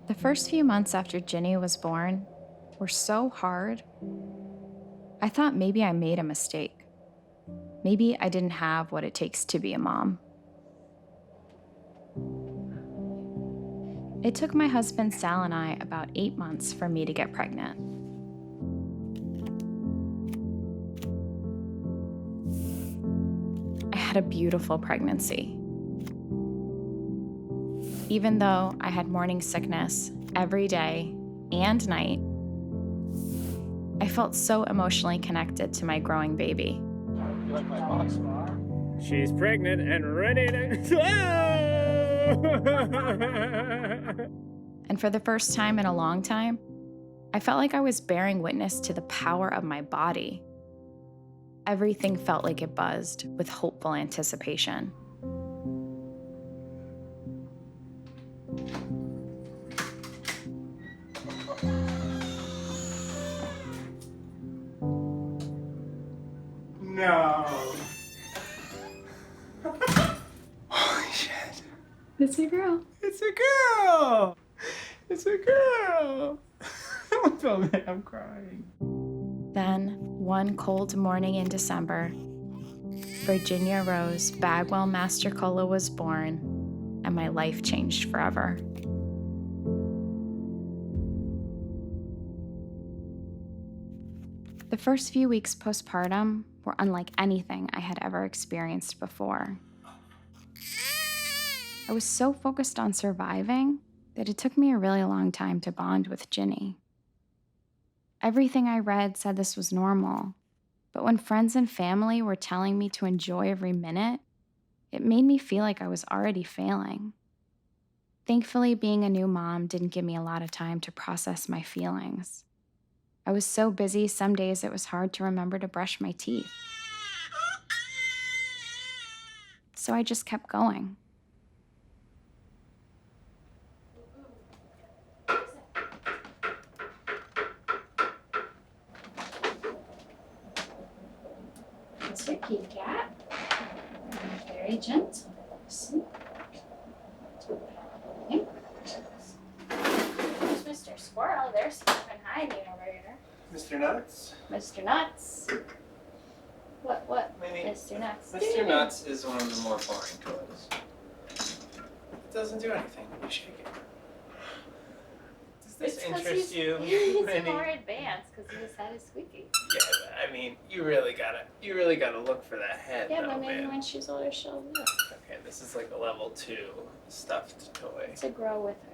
The first few months after Ginny was born were so hard. I thought maybe I made a mistake. Maybe I didn't have what it takes to be a mom. It took my husband Sal and I about 8 months for me to get pregnant. I had a beautiful pregnancy. Even though I had morning sickness every day and night, I felt so emotionally connected to my growing baby. You like my box? She's pregnant and ready to... And for the first time in a long time, I felt like I was bearing witness to the power of my body. Everything felt like it buzzed with hopeful anticipation. No. Holy shit. It's a girl. It's a girl. It's a girl. Don't tell me I'm crying. Then, one cold morning in December, Virginia Rose Bagwell Mastercola was born, and my life changed forever. The first few weeks postpartum were unlike anything I had ever experienced before. I was so focused on surviving that it took me a really long time to bond with Ginny. Everything I read said this was normal, but when friends and family were telling me to enjoy every minute, it made me feel like I was already failing. Thankfully, being a new mom didn't give me a lot of time to process my feelings. I was so busy, some days it was hard to remember to brush my teeth. So I just kept going. That's your kitty cat. Very gentle. See? Okay. There's Mr. Squirrel. There's something hiding over here. Mr. Nuts? Mr. Nuts. What? Maybe Mr. Nuts. Mr. Nuts is one of the more boring toys. It doesn't do anything when you shake it. Does this interest you? He's Minnie? more advanced because his head is squeaky. Yeah, but I mean, you really gotta look for that head, Yeah, though, but maybe man. when she's older, she'll look. Okay, this is like a level 2 stuffed toy. To grow with her.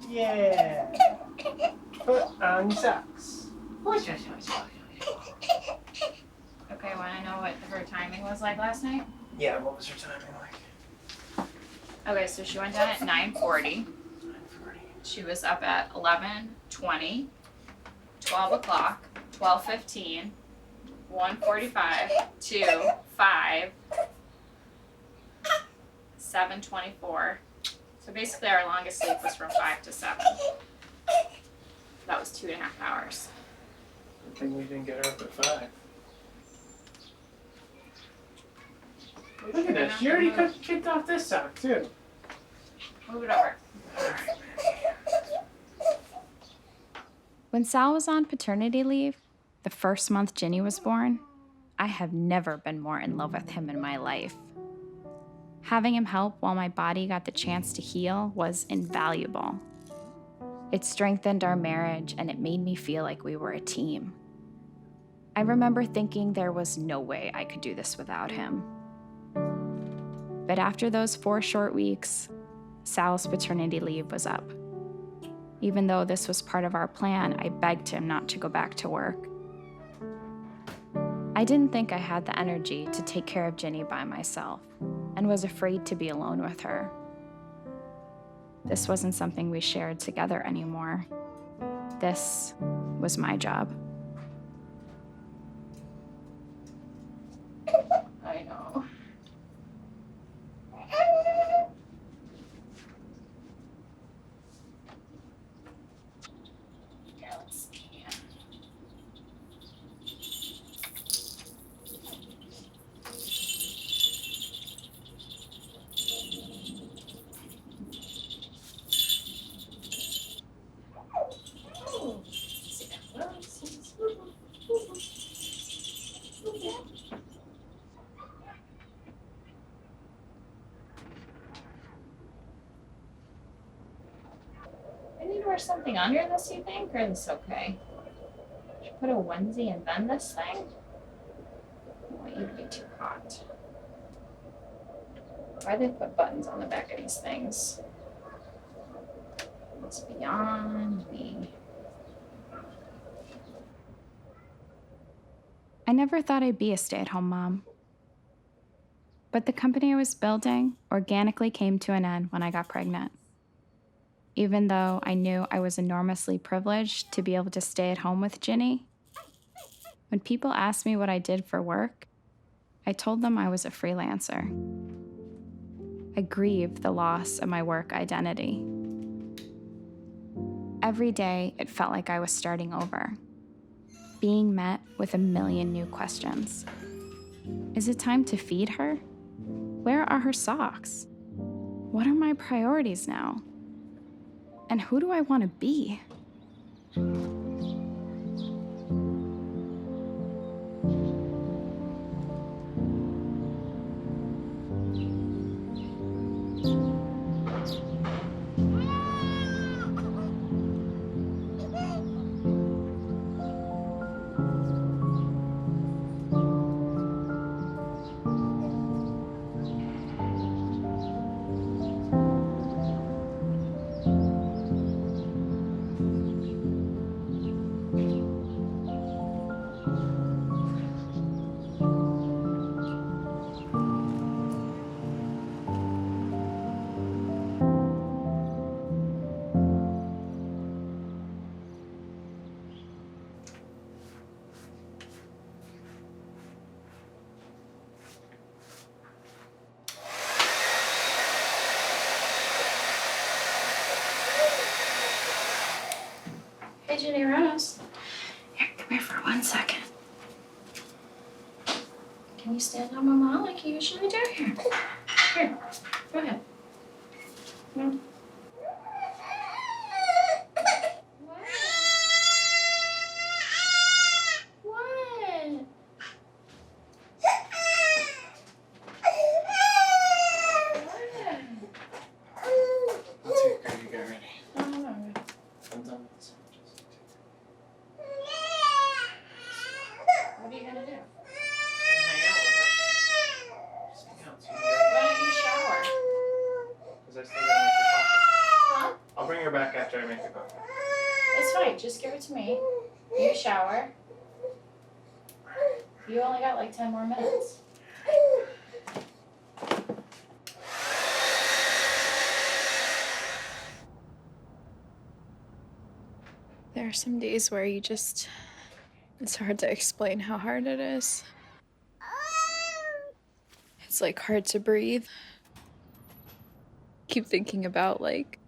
Yeah. Put on your socks. Okay, want to know what her timing was like last night? Yeah, what was her timing like? Okay, so she went down at 9:40. 9:40. She was up at 11:20, 12 o'clock, 12:15, 1:45, 2, 5, 7:24. So basically our longest sleep was from 5 to 7. That was 2.5 hours. Good thing we didn't get her up at 5. Look at this. She already kicked off this sock, too. Move it over. When Sal was on paternity leave, the first month Ginny was born, I have never been more in love with him in my life. Having him help while my body got the chance to heal was invaluable. It strengthened our marriage and it made me feel like we were a team. I remember thinking there was no way I could do this without him. But after those 4 short weeks, Sal's paternity leave was up. Even though this was part of our plan, I begged him not to go back to work. I didn't think I had the energy to take care of Ginny by myself and was afraid to be alone with her. This wasn't something we shared together anymore. This was my job. I know. Yeah, let's see. I need to wear something under this, you think, or is this okay? Should I put a onesie and then this thing? Oh, you'd be too hot. Why they put buttons on the back of these things? It's beyond me. I never thought I'd be a stay-at-home mom. But the company I was building organically came to an end when I got pregnant. Even though I knew I was enormously privileged to be able to stay at home with Ginny, when people asked me what I did for work, I told them I was a freelancer. I grieved the loss of my work identity. Every day, it felt like I was starting over, being met with a million new questions. Is it time to feed her? Where are her socks? What are my priorities now? And who do I want to be? Hey, Ginny Rose. Here, come here for 1 second. Can you stand on Mama like you usually do? Here. Here. Go ahead. No. What? What? I'll take her. You get ready. No, no, no. I'm done with this. What are you gonna do? Hang out with her. Just hang out. Why don't you shower? Because I still gotta make the coffee. Huh? I'll bring her back after I make the coffee. It's fine. Just give it to me. You shower. You only got like 10 more minutes. There are some days where it's hard to explain how hard it is. It's like hard to breathe. Keep thinking about like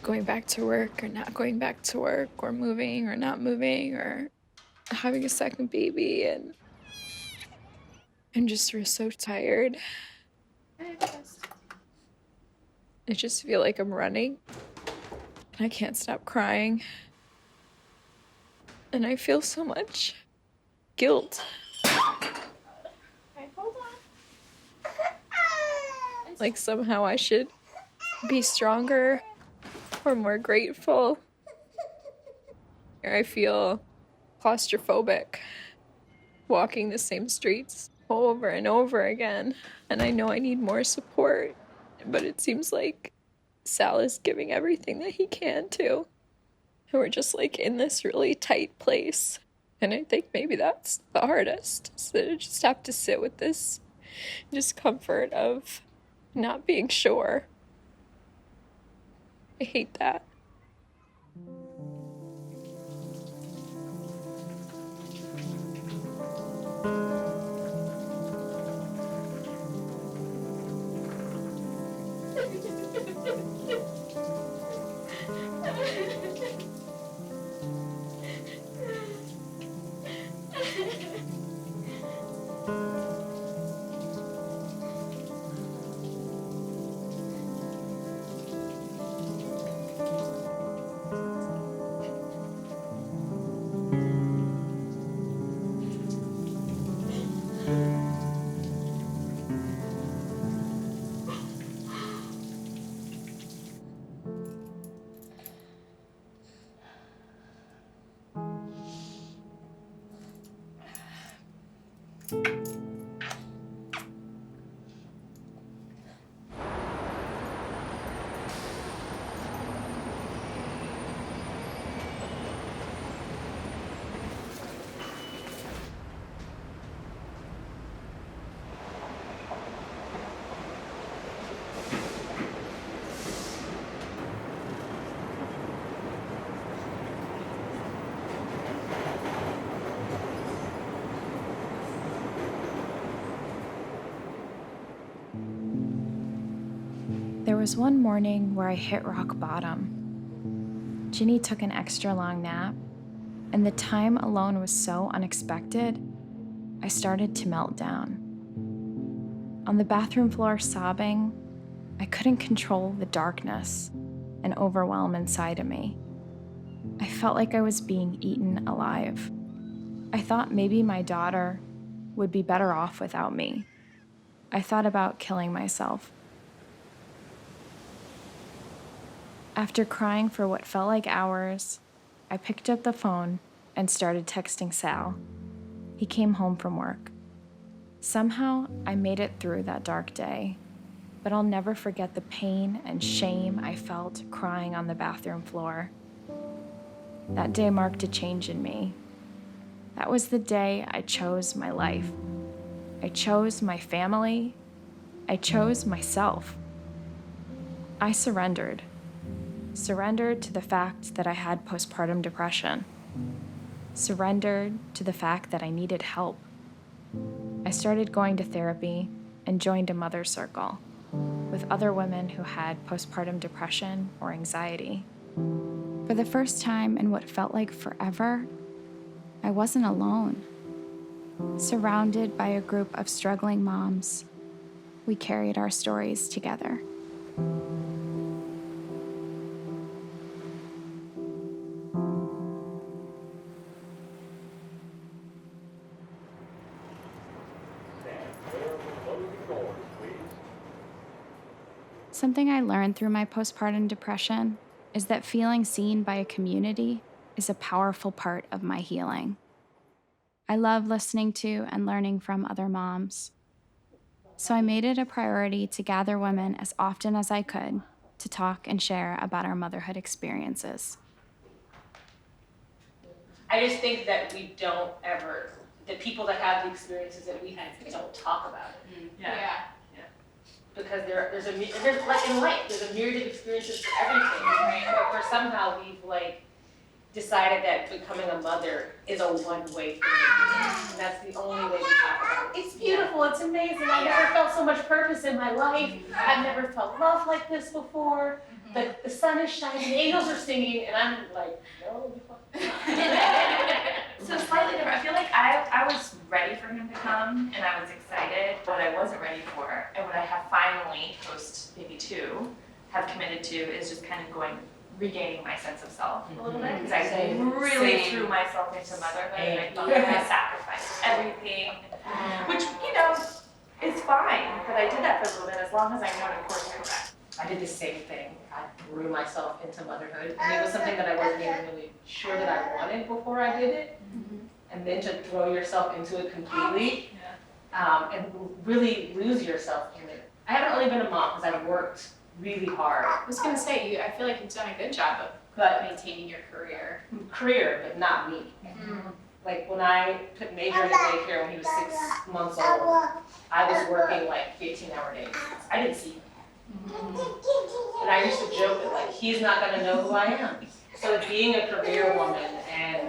going back to work or not going back to work or moving or not moving or having a second baby, and I'm just so tired. I just feel like I'm running and I can't stop crying. And I feel so much guilt. Okay, hold on. Like somehow I should be stronger or more grateful. I feel claustrophobic walking the same streets over and over again. And I know I need more support, but it seems like Sal is giving everything that he can to. And we're just like in this really tight place. And I think maybe that's the hardest, is that I just have to sit with this discomfort of not being sure. I hate that. There was one morning where I hit rock bottom. Ginny took an extra long nap, and the time alone was so unexpected, I started to melt down. On the bathroom floor sobbing, I couldn't control the darkness and overwhelm inside of me. I felt like I was being eaten alive. I thought maybe my daughter would be better off without me. I thought about killing myself. After crying for what felt like hours, I picked up the phone and started texting Sal. He came home from work. Somehow, I made it through that dark day, but I'll never forget the pain and shame I felt crying on the bathroom floor. That day marked a change in me. That was the day I chose my life. I chose my family. I chose myself. I surrendered. Surrendered to the fact that I had postpartum depression. Surrendered to the fact that I needed help. I started going to therapy and joined a mother circle with other women who had postpartum depression or anxiety. For the first time in what felt like forever, I wasn't alone. Surrounded by a group of struggling moms, we carried our stories together. Something I learned through my postpartum depression is that feeling seen by a community is a powerful part of my healing. I love listening to and learning from other moms. So I made it a priority to gather women as often as I could to talk and share about our motherhood experiences. I just think that we don't ever, the people that have the experiences that we had, don't talk about it. Yeah. Because there's like in life, there's a myriad of experiences for everything, right? But for somehow we've like decided that becoming a mother is a one-way thing. And that's the only way we talk about it. It's beautiful, it's amazing. I never felt so much purpose in my life. I've never felt love like this before. The sun is shining, the angels are singing, and I'm like, no, you So slightly different. I feel like I was ready for him to come and I was excited. What I wasn't ready for and what I have finally, post maybe 2, have committed to is just kind of regaining my sense of self a little bit. Because I really threw myself into motherhood and I thought that I sacrificed everything, which, is fine. But I did that for a little bit as long as I know to course correct. I did the same thing. I threw myself into motherhood. And it was something that I wasn't even really sure that I wanted before I did it. And then to throw yourself into it completely and really lose yourself in it. I haven't really been a mom because I've worked really hard. I was gonna say, I feel like you've done a good job of But maintaining your career. career, but not me. Like when I put Major in daycare when he was 6 months old, I was working like 15-hour days. I didn't see him. And I used to joke that like, he's not gonna know who I am. So being a career woman and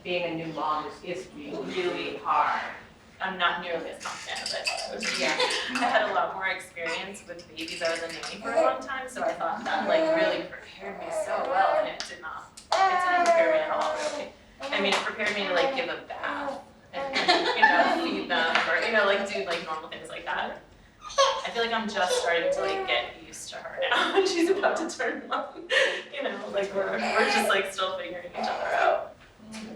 being a new mom is really hard. I'm not nearly as confident as I thought I was. Yeah. I had a lot more experience with babies. I was a nanny for a long time, so I thought that like really prepared me so well, and it did not. It didn't prepare me at all, really. I mean, it prepared me to like give a bath and feed them, or like do like normal things like that. I feel like I'm just starting to like get used to her now. She's about to turn 1. Like we're just like still figuring each other out.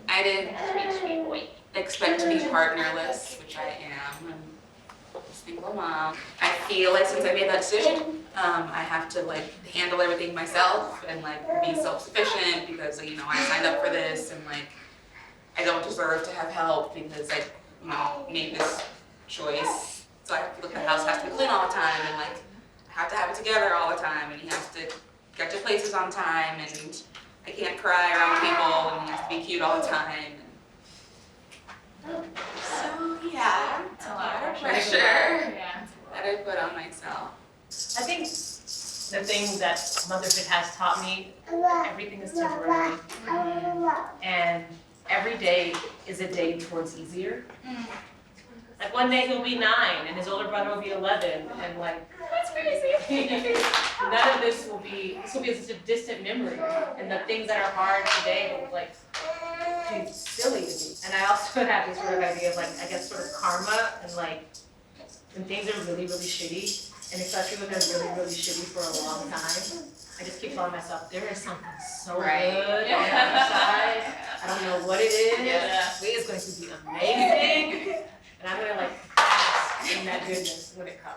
I didn't expect to be partnerless, which I am. I'm a single mom. I feel like since I made that decision, I have to like handle everything myself and like be self-sufficient because I signed up for this and like I don't deserve to have help because I made this choice. So I feel like the house has to be clean all the time and like I have to have it together all the time and you have to get to places on time and I can't cry around people and you have to be cute all the time. So yeah, it's a lot of pressure Yeah. that I put on myself. I think the thing that motherhood has taught me, everything is temporary. And every day is a day towards easier. Like one day he'll be 9 and his older brother will be 11 and like, That's crazy. none of this will be just a distant memory. And the things that are hard today will like be silly to me. And I also have this sort of idea of like, I guess sort of karma and like, when things are really, really shitty, and especially when they're really, really shitty for a long time, I just keep telling myself, there is something so Right. good on the other side. I don't know what it is. Yeah. It is going to be amazing. And I'm gonna like bask in that goodness when it comes.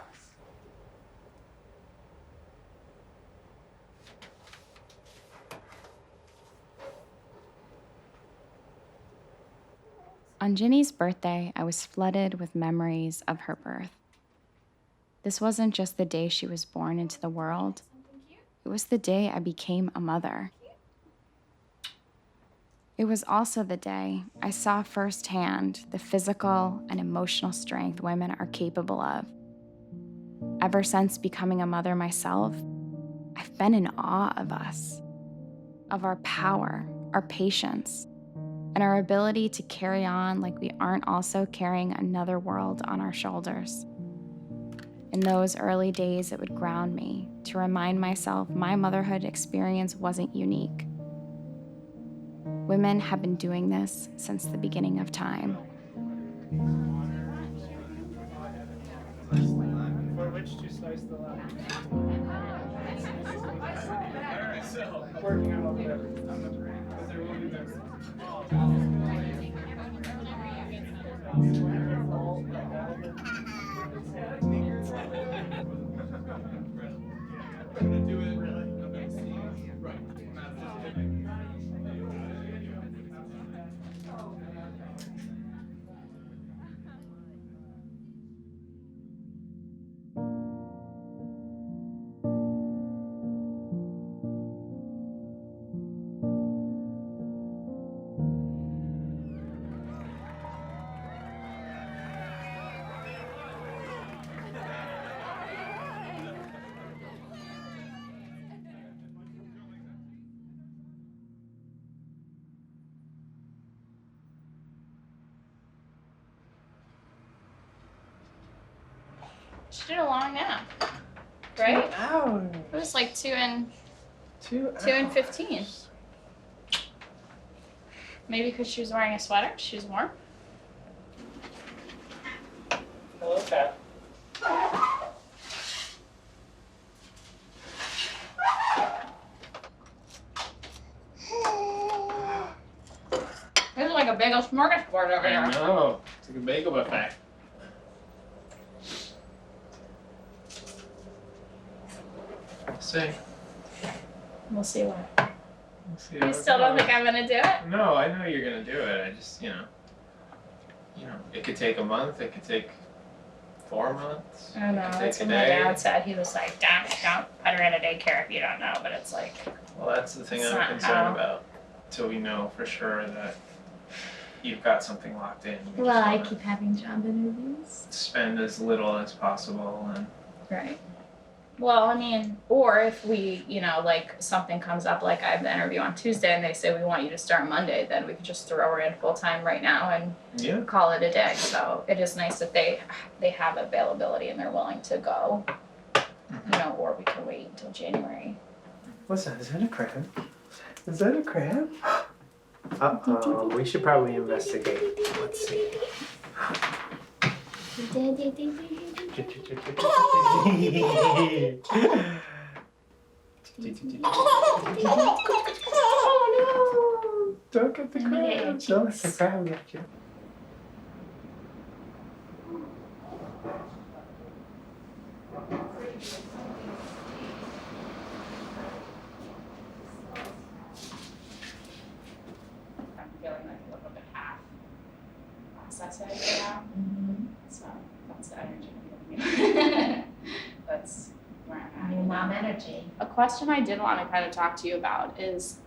On Ginny's birthday, I was flooded with memories of her birth. This wasn't just the day she was born into the world. It was the day I became a mother. It was also the day I saw firsthand the physical and emotional strength women are capable of. Ever since becoming a mother myself, I've been in awe of us, of our power, our patience, and our ability to carry on like we aren't also carrying another world on our shoulders. In those early days, it would ground me to remind myself my motherhood experience wasn't unique. Women have been doing this since the beginning of time. For which to slice the lemon. Working out whatever. But there will be better. I'm gonna do it really. I'm gonna see. Right. She did a long nap, right? 2 hours. It was like 2 and 2 hours. 2 and 15. Maybe because she was wearing a sweater. She was warm. Hello, Pat. This is like a big old smorgasbord over I here. know. It's like a bagel buffet. We'll see. We'll see what. We'll see You how it still don't goes. think I'm gonna do it? No, I know you're gonna do it. I just, it could take a month. It could take 4 months. I don't know. It could That's take what a my day. dad said. He was like, don't put her in a daycare if you don't know. But it's like, Well, that's the thing It's I'm not concerned how- about. Till we know for sure that you've got something locked in. You Well, just I wanna keep having job interviews. spend as little as possible and Right. Well, I mean, or if we, like something comes up, like I have the interview on Tuesday and they say we want you to start Monday, then we could just throw her in full time right now and yeah. call it a day. So it is nice that they have availability and they're willing to go, or we can wait until January. What's that? Is that a crab? Is that a crab? Uh-oh, we should probably investigate. Let's see. Oh Don't get the Let me get crab. your Don't let the cheeks. crab get you. I'm feeling like a little bit half processed right now. So that's the energy I'm giving you. That's where I'm at. Your mom energy. A question I did want to kind of talk to you about is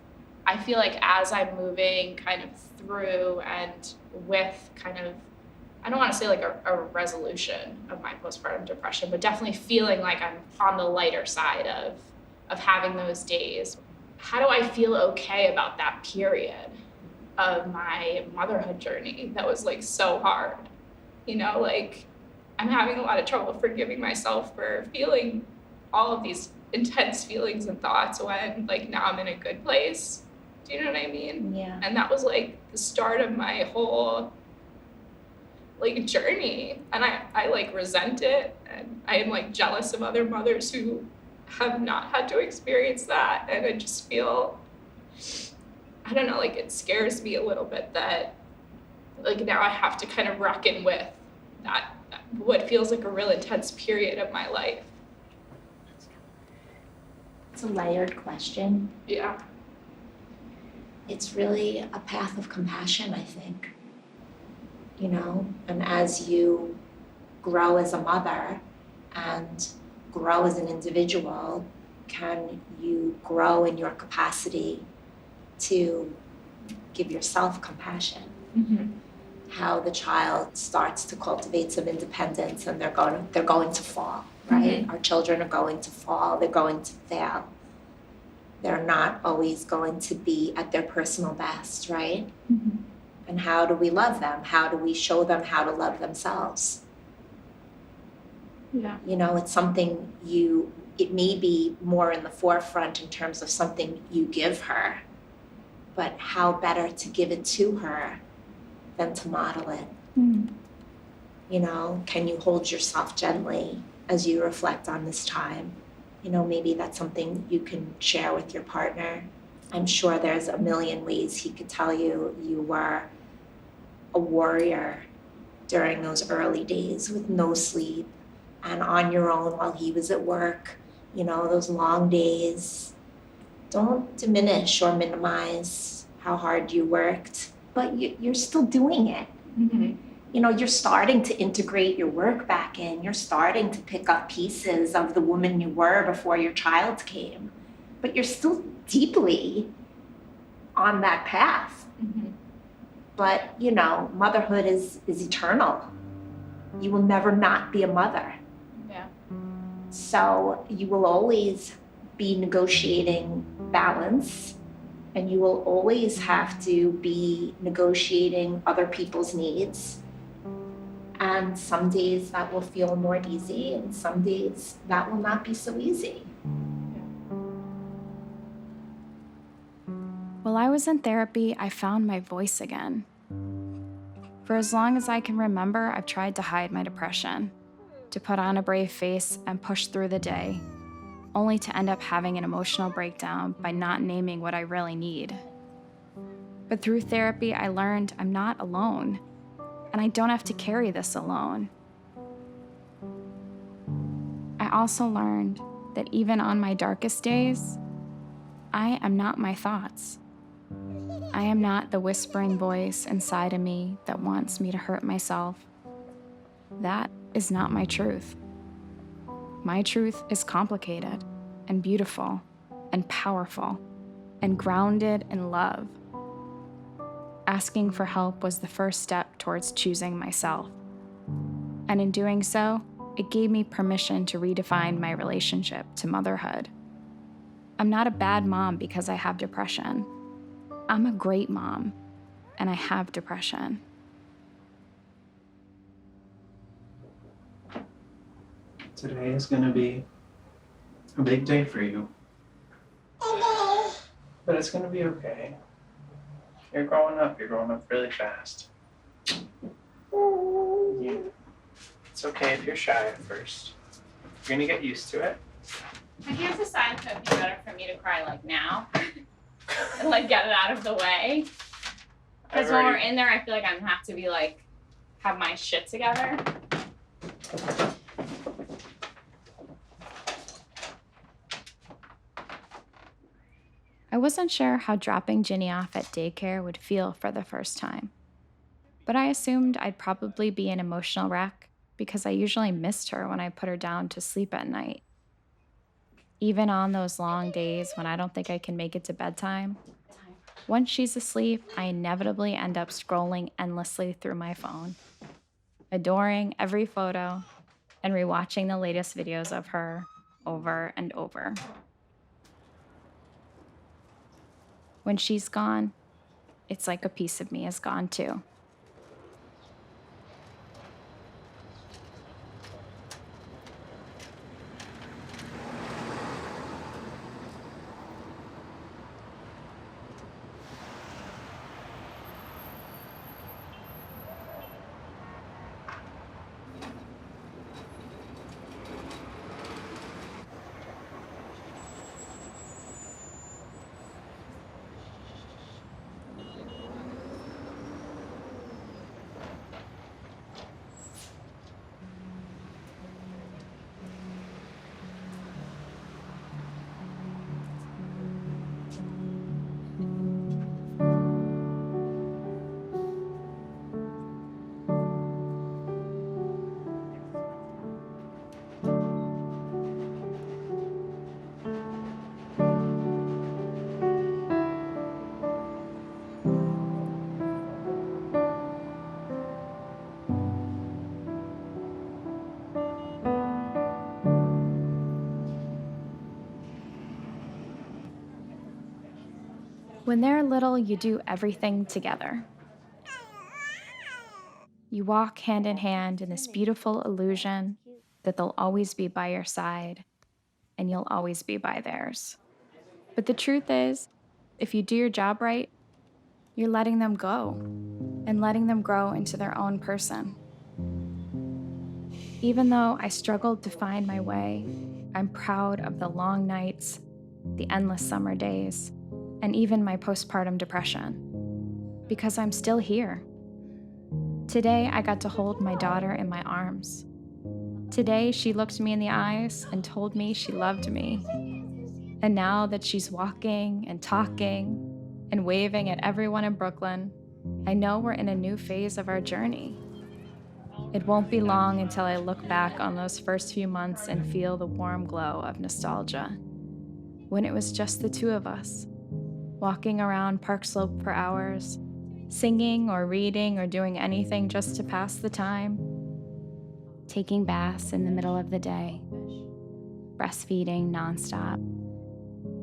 I feel like as I'm moving kind of through and with kind of, I don't want to say like a resolution of my postpartum depression, but definitely feeling like I'm on the lighter side of having those days. How do I feel okay about that period of my motherhood journey that was like so hard? Like I'm having a lot of trouble forgiving myself for feeling all of these intense feelings and thoughts when like now I'm in a good place. Do you know what I mean? Yeah. And that was like the start of my whole like journey. And I like resent it. And I am like jealous of other mothers who have not had to experience that. And I just feel, I don't know, like it scares me a little bit that like now I have to kind of reckon with that what feels like a real intense period of my life. It's a layered question. Yeah. It's really a path of compassion, I think. And as you grow as a mother and grow as an individual, can you grow in your capacity to give yourself compassion? Mm-hmm. How the child starts to cultivate some independence and they're going to fall, right? Mm-hmm. Our children are going to fall, they're going to fail. They're not always going to be at their personal best, right? Mm-hmm. And how do we love them? How do we show them how to love themselves? Yeah. It's something it may be more in the forefront in terms of something you give her, but how better to give it to her than to model it? Mm-hmm. Can you hold yourself gently as you reflect on this time? Maybe that's something you can share with your partner. I'm sure there's a million ways he could tell you you were a warrior during those early days with no sleep and on your own while he was at work, those long days. Don't diminish or minimize how hard you worked, but you're still doing it. Mm-hmm. You're starting to integrate your work back in. You're starting to pick up pieces of the woman you were before your child came, but you're still deeply on that path. Mm-hmm. But, motherhood is eternal. You will never not be a mother. Yeah. So you will always be negotiating balance, and you will always have to be negotiating other people's needs. And some days that will feel more easy, and some days that will not be so easy. While I was in therapy, I found my voice again. For as long as I can remember, I've tried to hide my depression, to put on a brave face and push through the day, only to end up having an emotional breakdown by not naming what I really need. But through therapy, I learned I'm not alone, and I don't have to carry this alone. I also learned that even on my darkest days, I am not my thoughts. I am not the whispering voice inside of me that wants me to hurt myself. That is not my truth. My truth is complicated and beautiful and powerful and grounded in love. Asking for help was the first step towards choosing myself. And in doing so, it gave me permission to redefine my relationship to motherhood. I'm not a bad mom because I have depression. I'm a great mom, and I have depression. Today is gonna be a big day for you. But it's gonna be okay. You're growing up really fast. It's okay if you're shy at first. You're gonna get used to it. I guess a sign that it'd be better for me to cry like now and like get it out of the way. Because when we're in there, I feel like I'm gonna have to be like, have my shit together. I wasn't sure how dropping Ginny off at daycare would feel for the first time, but I assumed I'd probably be an emotional wreck because I usually missed her when I put her down to sleep at night. Even on those long days when I don't think I can make it to bedtime, once she's asleep, I inevitably end up scrolling endlessly through my phone, adoring every photo and rewatching the latest videos of her over and over. When she's gone, it's like a piece of me is gone too. When they're little, you do everything together. You walk hand in hand in this beautiful illusion that they'll always be by your side and you'll always be by theirs. But the truth is, if you do your job right, you're letting them go and letting them grow into their own person. Even though I struggled to find my way, I'm proud of the long nights, the endless summer days, and even my postpartum depression, because I'm still here. Today, I got to hold my daughter in my arms. Today, she looked me in the eyes and told me she loved me. And now that she's walking and talking and waving at everyone in Brooklyn, I know we're in a new phase of our journey. It won't be long until I look back on those first few months and feel the warm glow of nostalgia, when it was just the two of us, walking around Park Slope for hours, singing or reading or doing anything just to pass the time, taking baths in the middle of the day, breastfeeding nonstop.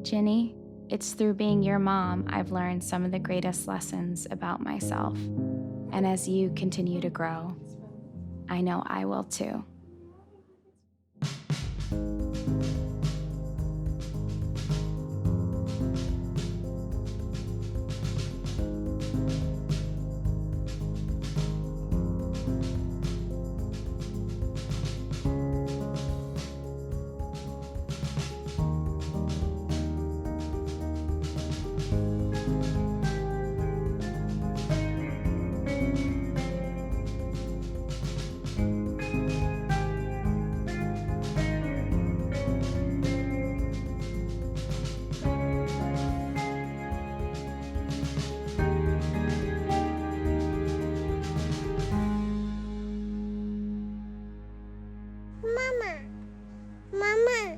Ginny, it's through being your mom I've learned some of the greatest lessons about myself. And as you continue to grow, I know I will too. Mama.